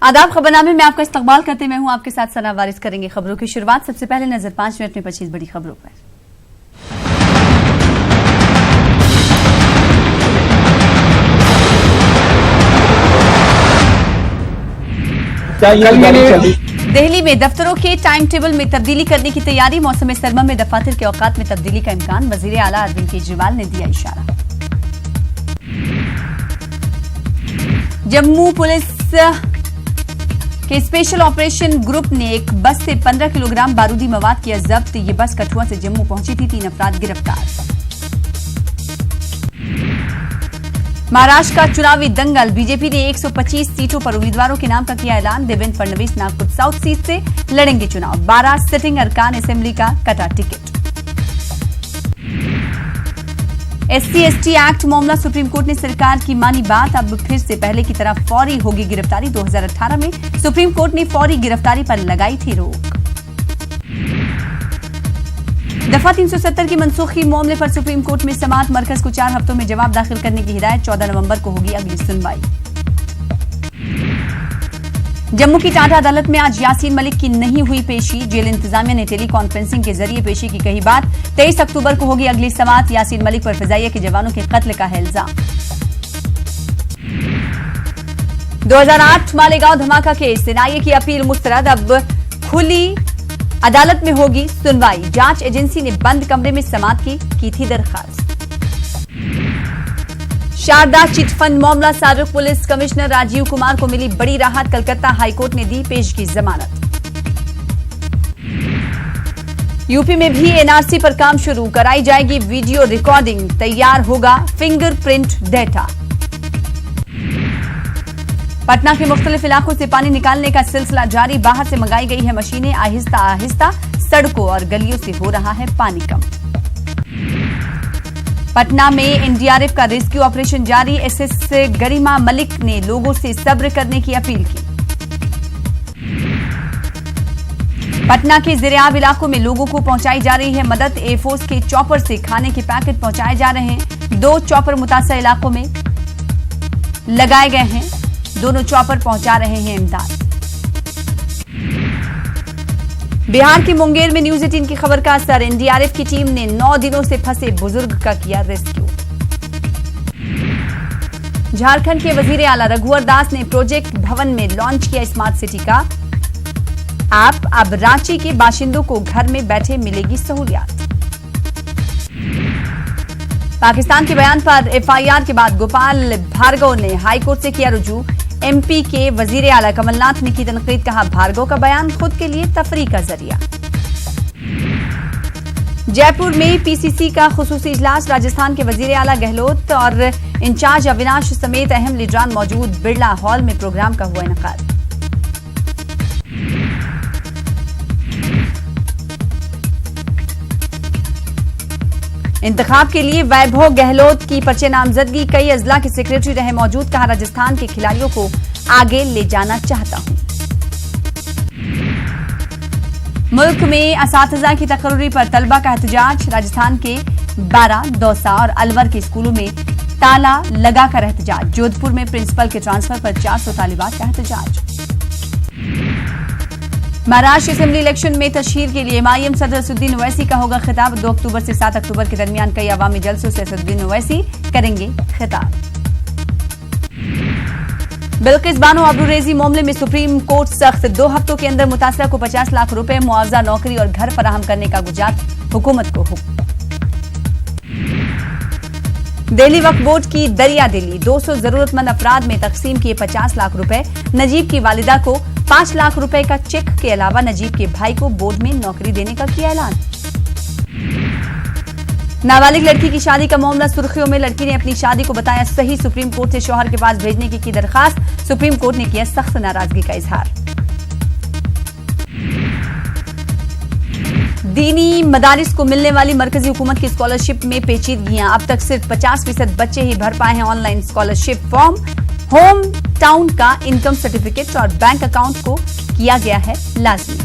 आदाब खबरनामे में आपका इस्तकबाल करते मैं हूं आपके साथ सना वारिस। करेंगे खबरों की शुरुआत। सबसे पहले नजर 5 मिनट में 25 बड़ी खबरों पर। दिल्ली में दफ्तरों के टाइम टेबल में तब्दीली करने की तैयारी। मौसम सरमा में दफातर के औकात में तब्दीली का इम्कान। वजीर आला अरविंद केजरीवाल ने दिया इशारा। जम्मू पुलिस के स्पेशल ऑपरेशन ग्रुप ने एक बस से 15 किलोग्राम बारूदी मवाद किया जब्त। ये बस कठुआ से जम्मू पहुंची थी। 3 अफराद गिरफ्तार। महाराष्ट्र का चुनावी दंगल। बीजेपी ने 125 सीटों पर उम्मीदवारों के नाम का किया ऐलान। देवेंद्र फडणवीस नागपुर साउथ सीट से लड़ेंगे चुनाव। 12 सिटिंग अरकान असेंबली का कटा टिकट। SC/ST एक्ट मामला। सुप्रीम कोर्ट ने सरकार की मानी बात। अब फिर से पहले की तरह फौरी होगी गिरफ्तारी। 2018 में सुप्रीम कोर्ट ने फौरी गिरफ्तारी पर लगाई थी रोक। दफा 370 की मनसूखी मामले पर सुप्रीम कोर्ट में समाअत। मरकज को 4 हफ्तों में जवाब दाखिल करने की हिदायत। 14 नवंबर को होगी अगली सुनवाई। जम्मू की टाटा अदालत में आज यासीन मलिक की नहीं हुई पेशी। जेल इंतजामिया ने टेली कॉन्फ्रेंसिंग के जरिए पेशी की कही बात। 23 अक्टूबर को होगी अगली समाअत। यासीन मलिक पर फिजाइया के जवानों के कत्ल का है इल्जाम। 2008 मालेगांव धमाका केस। एनआईए की अपील मुस्तरद। अब खुली अदालत में होगी सुनवाई। जांच एजेंसी ने बंद कमरे में समाअत की थी दरखास्त। शारदा चिटफंड मामला। साबिक पुलिस कमिश्नर राजीव कुमार को मिली बड़ी राहत। कलकत्ता हाईकोर्ट ने दी पेशगी जमानत। यूपी में भी एनआरसी पर काम शुरू। कराई जाएगी वीडियो रिकॉर्डिंग। तैयार होगा फिंगरप्रिंट डेटा। पटना के मुख्तलिफ इलाकों से पानी निकालने का सिलसिला जारी। बाहर से मंगाई गई है मशीनें। आहिस्ता आहिस्ता सड़कों और गलियों से हो रहा है पानी कम। पटना में एनडीआरएफ का रेस्क्यू ऑपरेशन जारी। एसएस गरिमा मलिक ने लोगों से सब्र करने की अपील की। पटना के ज़ेरे-आब इलाकों में लोगों को पहुंचाई जा रही है मदद। एयरफोर्स के चॉपर से खाने के पैकेट पहुंचाए जा रहे हैं। 2 चॉपर मुतासर इलाकों में लगाए गए हैं। दोनों चॉपर पहुंचा रहे हैं इमदाद। बिहार के मुंगेर में न्यूज 18 की खबर का असर। एनडीआरएफ की टीम ने 9 दिनों से फंसे बुजुर्ग का किया रेस्क्यू। झारखंड के वजीर आला रघुवर दास ने प्रोजेक्ट भवन में लॉन्च किया स्मार्ट सिटी का ऐप। अब रांची के बाशिंदों को घर में बैठे मिलेगी सहूलियत। पाकिस्तान के बयान पर एफआईआर के बाद गोपाल भार्गव ने हाईकोर्ट से किया रुजू। एमपी के वजीर आला कमलनाथ ने की तनकीद। कहा भार्गव का बयान खुद के लिए तफरीक का जरिया। जयपुर में पीसीसी का खुसूसी इजलास। राजस्थान के वजीर आला गहलोत और इंचार्ज अविनाश समेत अहम लीडरान मौजूद। बिरला हॉल में प्रोग्राम का हुआ इनकाद। इंतखाब के लिए वैभव गहलोत की पर्चे नामजदगी। कई अजला के सेक्रेटरी रहे मौजूद। कहा राजस्थान के खिलाड़ियों को आगे ले जाना चाहता हूं। मुल्क में असातिज़ा की तकर्री पर तलबा का एहतजाज। राजस्थान के 12, दौसा और अलवर के स्कूलों में ताला लगाकर एहतजाज। जोधपुर में प्रिंसिपल के ट्रांसफर पर 400 तालिबात का एहतजाज। महाराष्ट्र असेंबली इलेक्शन में तशहीर के लिए एमआईएम सदर असदुद्दीन ओवैसी का होगा खिताब। 2 अक्टूबर से 7 अक्टूबर के दरमियान कई अवामी जलसों से असदुद्दीन ओवैसी करेंगे खिताब। बिल्किस बानो अब्दुर्रेजी मामले में सुप्रीम कोर्ट सख्त। 2 हफ्तों के अंदर मुतासरा को 50 लाख रुपए मुआवजा, नौकरी और घर फराहम करने का गुजरात हुकूमत को हुक्म। दिल्ली वक्फ बोर्ड की दरिया दिली। 200 जरूरतमंद अफराद में तकसीम किए 50 लाख रुपए। नजीब की वालिदा को 5 लाख रुपए का चेक के अलावा नजीब के भाई को बोर्ड में नौकरी देने का किया ऐलान। नाबालिग लड़की की शादी का मामला सुर्खियों में। लड़की ने अपनी शादी को बताया सही। सुप्रीम कोर्ट से शौहर के पास भेजने की दरखास्त। सुप्रीम कोर्ट ने किया सख्त नाराजगी का इजहार। दीनी मदारिस को मिलने वाली मरकजी हुकूमत की स्कॉलरशिप में पेचीदगियां। अब तक सिर्फ 50% बच्चे ही भर पाए हैं online scholarship form. Home town का इनकम सर्टिफिकेट और बैंक अकाउंट को किया गया है लाजमी।